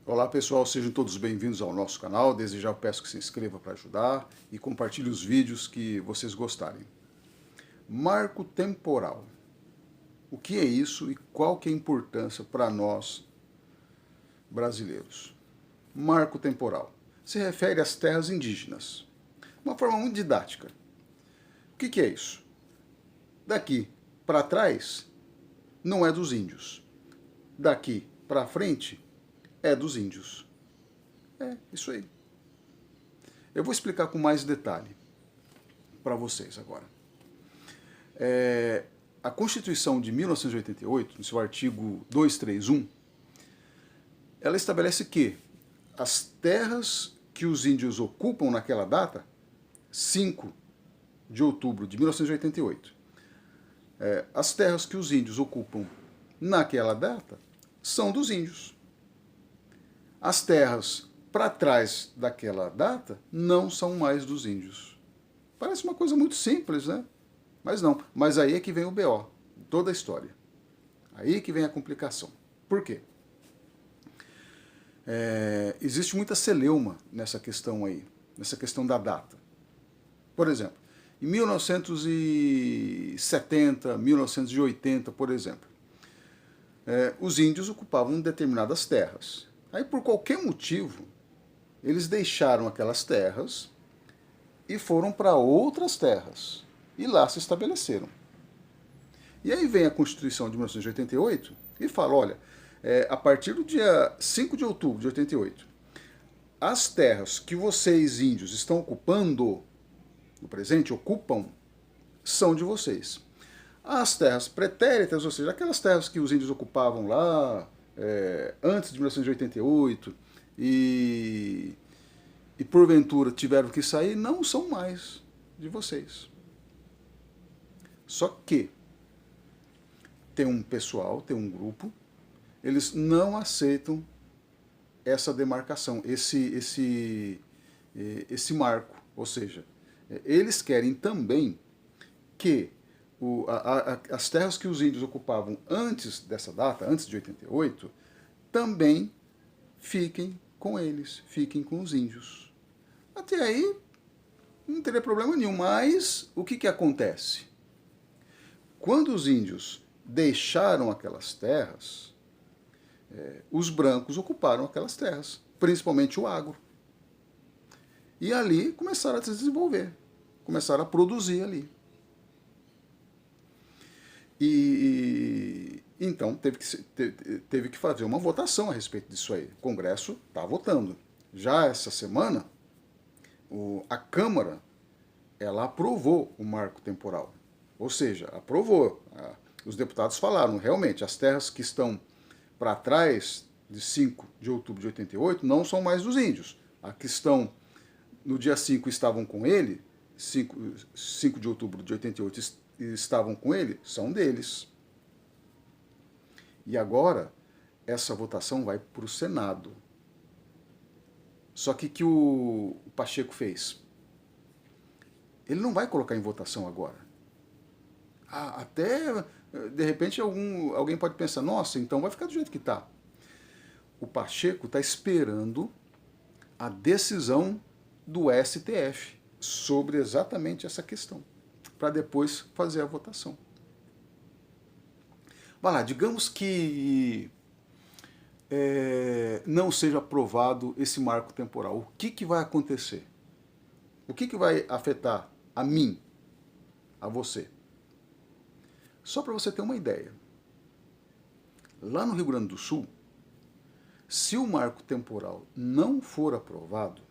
Olá pessoal, sejam todos bem-vindos ao nosso canal. Desde já eu peço que se inscreva para ajudar e compartilhe os vídeos que vocês gostarem. Marco temporal. O que é isso e qual que é a importância para nós brasileiros? Marco temporal se refere às terras indígenas. Uma forma muito didática. O que é isso? Daqui para trás não é dos índios. Daqui para frente é dos índios. É isso aí. Eu vou explicar com mais detalhe para vocês agora. A Constituição de 1988, no seu artigo 231, ela estabelece que as terras que os índios ocupam naquela data, 5 de outubro de 1988, as terras que os índios ocupam naquela data são dos índios. As terras para trás daquela data não são mais dos índios. Parece uma coisa muito simples, né? Mas não. Mas aí é que vem o BO, toda a história. Aí que vem a complicação. Por quê? Existe muita celeuma nessa questão aí, nessa questão da data. Por exemplo, em 1970, 1980, por exemplo, os índios ocupavam determinadas terras. Aí, por qualquer motivo, eles deixaram aquelas terras e foram para outras terras. E lá se estabeleceram. E aí vem a Constituição de 1988 e fala, olha, a partir do dia 5 de outubro de 88, as terras que vocês, índios, estão ocupando, no presente, ocupam, são de vocês. As terras pretéritas, ou seja, aquelas terras que os índios ocupavam lá, antes de 1988 e porventura tiveram que sair, não são mais de vocês. Só que tem um pessoal, tem um grupo, eles não aceitam essa demarcação, esse marco. Ou seja, eles querem também que as terras que os índios ocupavam antes dessa data, antes de 88, também fiquem com eles, fiquem com os índios. Até aí não teria problema nenhum, mas o que acontece? Quando os índios deixaram aquelas terras, os brancos ocuparam aquelas terras, principalmente o agro. E ali começaram a se desenvolver, começaram a produzir ali. E então teve que fazer uma votação a respeito disso aí. O Congresso está votando. Já essa semana, a Câmara ela aprovou o marco temporal. Ou seja, aprovou. Os deputados falaram, realmente, as terras que estão para trás de 5 de outubro de 88 não são mais dos índios. As que estão no dia 5 estavam com ele, 5 de outubro de 88 estavam com ele, são deles. E agora, essa votação vai para o Senado. Só que o Pacheco fez? Ele não vai colocar em votação agora. Até, de repente, alguém pode pensar, nossa, então vai ficar do jeito que está. O Pacheco está esperando a decisão do STF sobre exatamente essa questão, para depois fazer a votação. Vai lá, digamos que não seja aprovado esse marco temporal. O que vai acontecer? O que vai afetar a mim, a você? Só para você ter uma ideia. Lá no Rio Grande do Sul, se o marco temporal não for aprovado,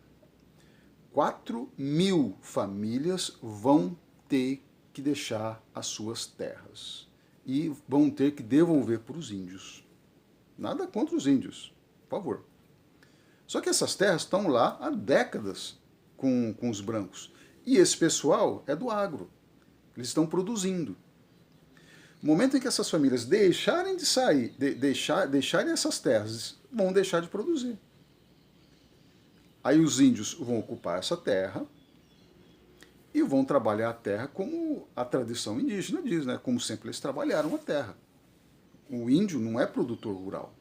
4.000 famílias vão ter que deixar as suas terras e vão ter que devolver para os índios. Nada contra os índios, por favor. Só que essas terras estão lá há décadas com os brancos. E esse pessoal é do agro. Eles estão produzindo. No momento em que essas famílias deixarem de sair, deixarem essas terras, vão deixar de produzir. Aí os índios vão ocupar essa terra e vão trabalhar a terra como a tradição indígena diz, né? Como sempre eles trabalharam a terra. O índio não é produtor rural,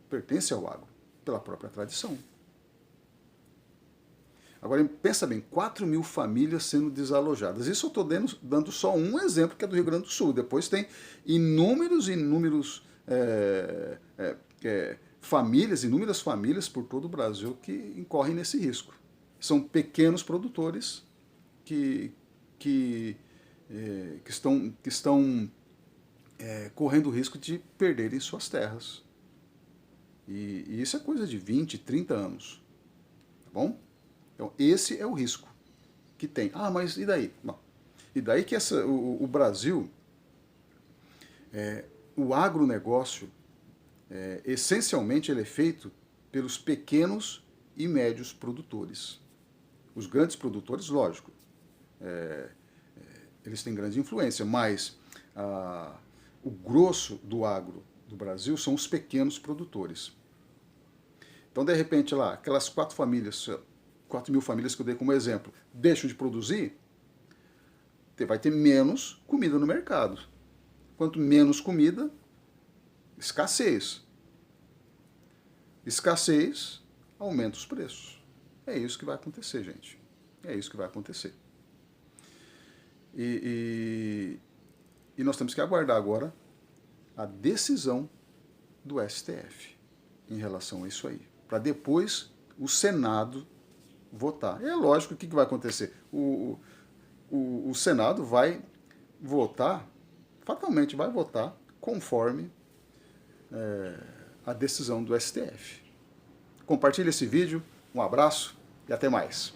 pertence ao agro. Pela própria tradição. Agora, pensa bem, 4.000 famílias sendo desalojadas. Isso eu estou dando só um exemplo, que é do Rio Grande do Sul. Depois tem inúmeras famílias por todo o Brasil que incorrem nesse risco. São pequenos produtores que estão correndo o risco de perderem suas terras. E isso é coisa de 20, 30 anos. Tá bom? Então, esse é o risco que tem. Ah, mas e daí? Bom, e daí que o Brasil, o agronegócio, essencialmente ele é feito pelos pequenos e médios produtores. Os grandes produtores, lógico, eles têm grande influência, mas o grosso do agro do Brasil são os pequenos produtores. Então, de repente, lá, aquelas 4.000 famílias que eu dei como exemplo, deixam de produzir, vai ter menos comida no mercado. Quanto menos comida, escassez. Escassez, aumenta os preços. É isso que vai acontecer, gente. É isso que vai acontecer. E nós temos que aguardar agora a decisão do STF em relação a isso aí. Para depois o Senado votar. É lógico, o que vai acontecer? O Senado vai votar, fatalmente vai votar, conforme a decisão do STF. Compartilhe esse vídeo, um abraço e até mais.